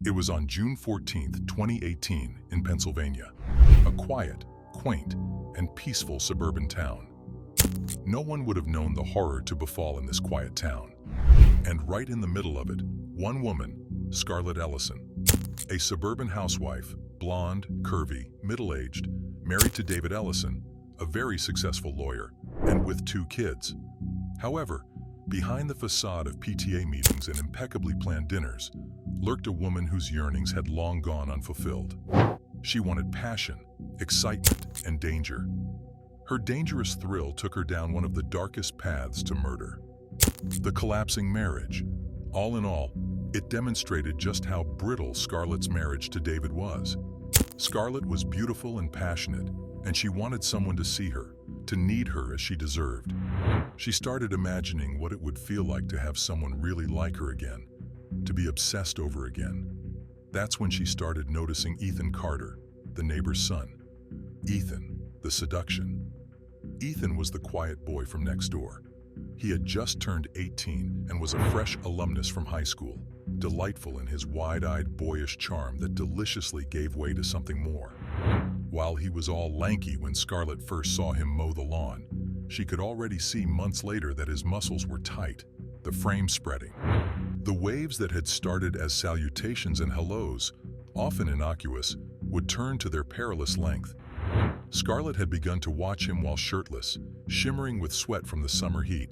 It was on June 14th, 2018, in Pennsylvania, a quiet, quaint, and peaceful suburban town. No one would have known the horror to befall in this quiet town. And right in the middle of it, one woman, Scarlett Ellison, a suburban housewife, blonde, curvy, middle-aged, married to David Ellison, a very successful lawyer, and with 2 kids. However, behind the facade of PTA meetings and impeccably planned dinners, lurked a woman whose yearnings had long gone unfulfilled. She wanted passion, excitement, and danger. Her dangerous thrill took her down one of the darkest paths to murder. The collapsing marriage. All in all, it demonstrated just how brittle Scarlett's marriage to David was. Scarlett was beautiful and passionate, and she wanted someone to see her, to need her as she deserved. She started imagining what it would feel like to have someone really like her again, to be obsessed over again. That's when she started noticing Ethan Carter, the neighbor's son. Ethan, the seduction. Ethan was the quiet boy from next door. He had just turned 18 and was a fresh alumnus from high school, delightful in his wide-eyed boyish charm that deliciously gave way to something more. While he was all lanky when Scarlett first saw him mow the lawn, she could already see months later that his muscles were tight, the frame spreading. The waves that had started as salutations and hellos, often innocuous, would turn to their perilous length. Scarlett had begun to watch him while shirtless, shimmering with sweat from the summer heat,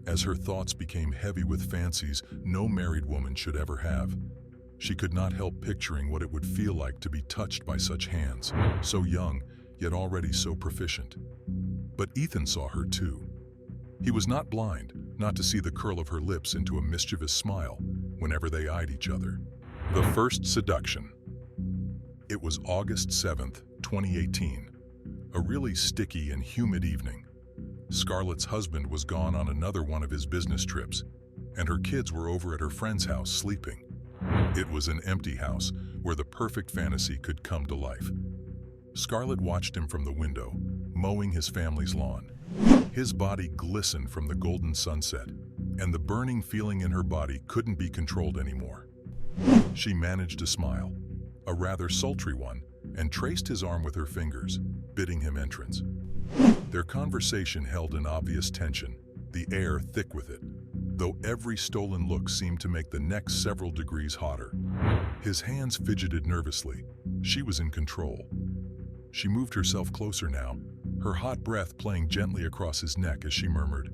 as her thoughts became heavy with fancies no married woman should ever have. She could not help picturing what it would feel like to be touched by such hands, so young, yet already so proficient. But Ethan saw her too. He was not blind, not to see the curl of her lips into a mischievous smile whenever they eyed each other. The first seduction. It was August 7th, 2018, a really sticky and humid evening. Scarlett's husband was gone on another one of his business trips, and her kids were over at her friend's house sleeping. It was an empty house where the perfect fantasy could come to life. Scarlett watched him from the window, mowing his family's lawn. His body glistened from the golden sunset, and the burning feeling in her body couldn't be controlled anymore. She managed to smile, a rather sultry one, and traced his arm with her fingers, bidding him entrance. Their conversation held an obvious tension, the air thick with it, though every stolen look seemed to make the next several degrees hotter. His hands fidgeted nervously. She was in control. She moved herself closer now, her hot breath playing gently across his neck as she murmured,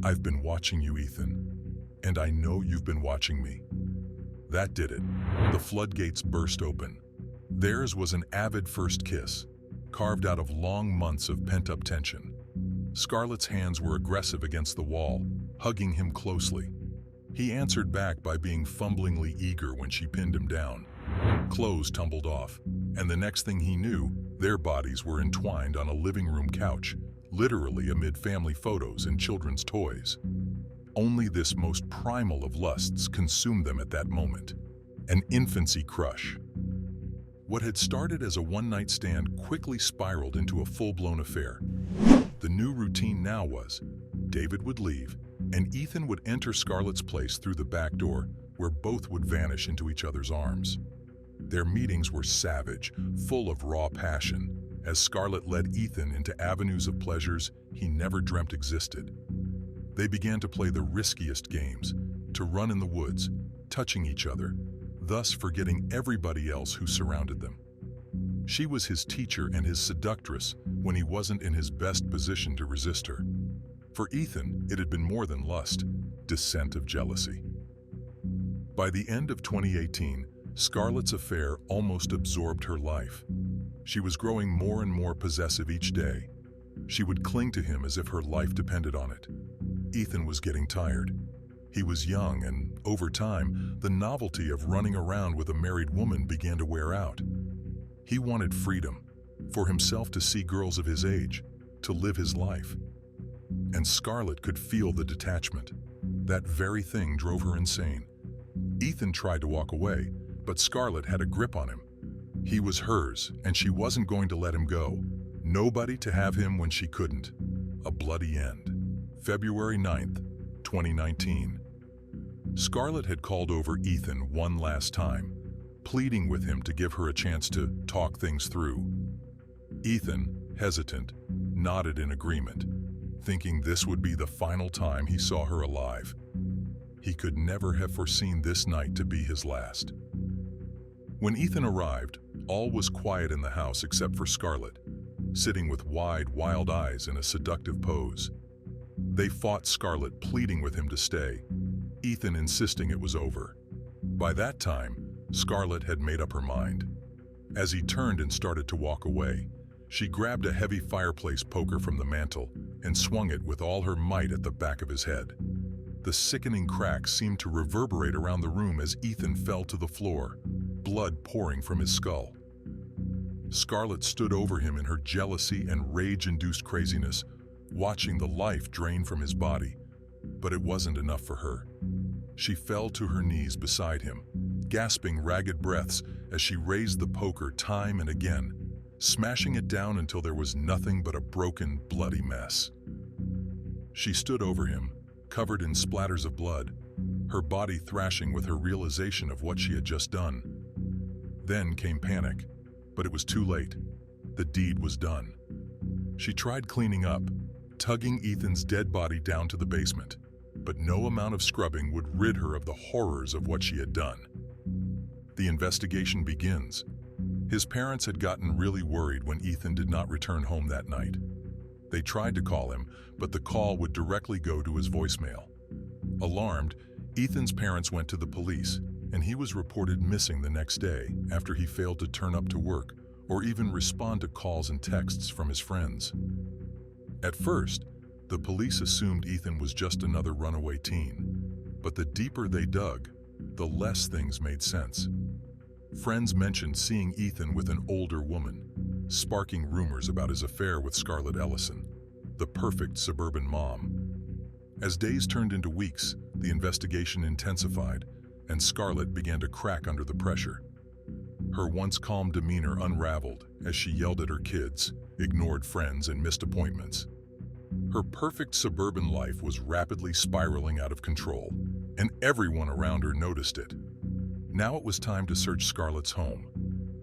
"I've been watching you, Ethan, and I know you've been watching me." That did it. The floodgates burst open. Theirs was an avid first kiss, carved out of long months of pent-up tension. Scarlett's hands were aggressive against the wall, hugging him closely. He answered back by being fumblingly eager when she pinned him down. Clothes tumbled off, and the next thing he knew, their bodies were entwined on a living room couch, literally amid family photos and children's toys. Only this most primal of lusts consumed them at that moment, an infancy crush. What had started as a one-night stand quickly spiraled into a full-blown affair. The new routine now was, David would leave, and Ethan would enter Scarlett's place through the back door, where both would vanish into each other's arms. Their meetings were savage, full of raw passion, as Scarlett led Ethan into avenues of pleasures he never dreamt existed. They began to play the riskiest games, to run in the woods, touching each other, thus forgetting everybody else who surrounded them. She was his teacher and his seductress when he wasn't in his best position to resist her. For Ethan, it had been more than lust, descent of jealousy. By the end of 2018, Scarlett's affair almost absorbed her life. She was growing more and more possessive each day. She would cling to him as if her life depended on it. Ethan was getting tired. He was young, and over time, the novelty of running around with a married woman began to wear out. He wanted freedom, for himself to see girls of his age, to live his life. And Scarlett could feel the detachment. That very thing drove her insane. Ethan tried to walk away, but Scarlett had a grip on him. He was hers, and she wasn't going to let him go. Nobody to have him when she couldn't. A bloody end. February 9th, 2019. Scarlett had called over Ethan one last time, pleading with him to give her a chance to talk things through. Ethan, hesitant, nodded in agreement, thinking this would be the final time he saw her alive. He could never have foreseen this night to be his last. When Ethan arrived, all was quiet in the house except for Scarlett, sitting with wide, wild eyes in a seductive pose. They fought Scarlett, pleading with him to stay, Ethan insisting it was over. By that time, Scarlett had made up her mind. As he turned and started to walk away, she grabbed a heavy fireplace poker from the mantel and swung it with all her might at the back of his head. The sickening crack seemed to reverberate around the room as Ethan fell to the floor, blood pouring from his skull. Scarlett stood over him in her jealousy and rage-induced craziness, watching the life drain from his body. But it wasn't enough for her. She fell to her knees beside him, gasping ragged breaths as she raised the poker time and again, smashing it down until there was nothing but a broken, bloody mess. She stood over him, covered in splatters of blood, her body thrashing with her realization of what she had just done. Then came panic, but it was too late. The deed was done. She tried cleaning up, tugging Ethan's dead body down to the basement, but no amount of scrubbing would rid her of the horrors of what she had done. The investigation begins. His parents had gotten really worried when Ethan did not return home that night. They tried to call him, but the call would directly go to his voicemail. Alarmed, Ethan's parents went to the police, and he was reported missing the next day after he failed to turn up to work or even respond to calls and texts from his friends. At first, the police assumed Ethan was just another runaway teen, but the deeper they dug, the less things made sense. Friends mentioned seeing Ethan with an older woman, sparking rumors about his affair with Scarlett Ellison, the perfect suburban mom. As days turned into weeks, the investigation intensified, and Scarlett began to crack under the pressure. Her once calm demeanor unraveled as she yelled at her kids, ignored friends, and missed appointments. Her perfect suburban life was rapidly spiraling out of control, and everyone around her noticed it. Now it was time to search Scarlett's home.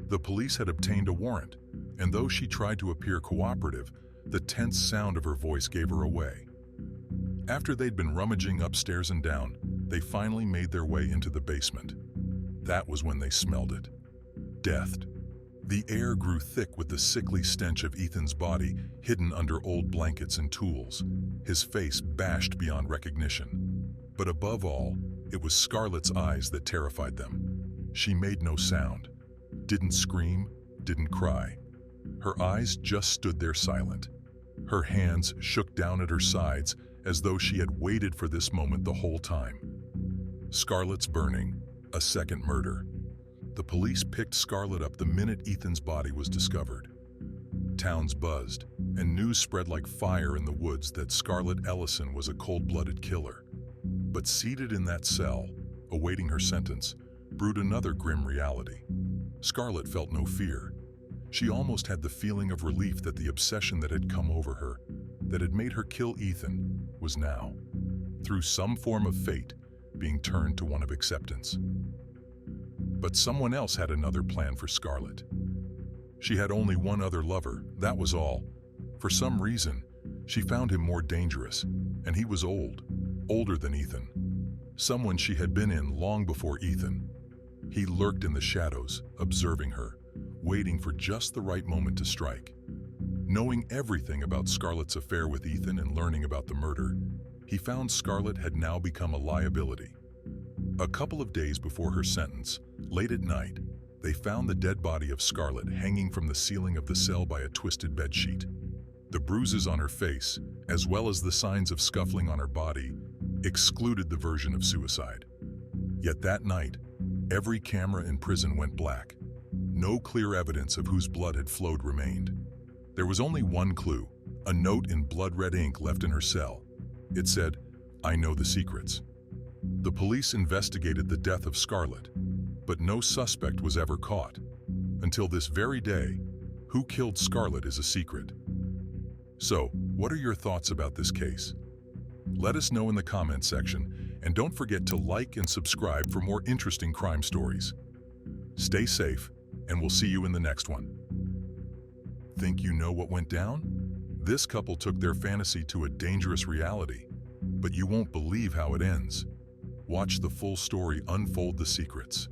The police had obtained a warrant, and though she tried to appear cooperative, the tense sound of her voice gave her away. After they'd been rummaging upstairs and down, they finally made their way into the basement. That was when they smelled it. Death. The air grew thick with the sickly stench of Ethan's body hidden under old blankets and tools, his face bashed beyond recognition. But above all, it was Scarlett's eyes that terrified them. She made no sound, didn't scream, didn't cry. Her eyes just stood there silent. Her hands shook down at her sides as though she had waited for this moment the whole time. Scarlett's burning, a second murder. The police picked Scarlett up the minute Ethan's body was discovered. Towns buzzed, and news spread like fire in the woods that Scarlett Ellison was a cold-blooded killer. But seated in that cell, awaiting her sentence, brewed another grim reality. Scarlett felt no fear. She almost had the feeling of relief that the obsession that had come over her, that had made her kill Ethan, was now, through some form of fate, being turned to one of acceptance. But someone else had another plan for Scarlett. She had only one other lover, that was all. For some reason, she found him more dangerous, and he was old, older than Ethan. Someone she had been in long before Ethan. He lurked in the shadows, observing her, waiting for just the right moment to strike. Knowing everything about Scarlett's affair with Ethan and learning about the murder, he found Scarlett had now become a liability. A couple of days before her sentence, late at night, they found the dead body of Scarlett hanging from the ceiling of the cell by a twisted bedsheet. The bruises on her face, as well as the signs of scuffling on her body, excluded the version of suicide. Yet that night, every camera in prison went black. No clear evidence of whose blood had flowed remained. There was only one clue, a note in blood-red ink left in her cell. It said, "I know the secrets." The police investigated the death of Scarlett, but no suspect was ever caught. Until this very day, who killed Scarlett is a secret. So, what are your thoughts about this case? Let us know in the comments section, and don't forget to like and subscribe for more interesting crime stories. Stay safe, and we'll see you in the next one. Think you know what went down? This couple took their fantasy to a dangerous reality, but you won't believe how it ends. Watch the full story unfold the secrets.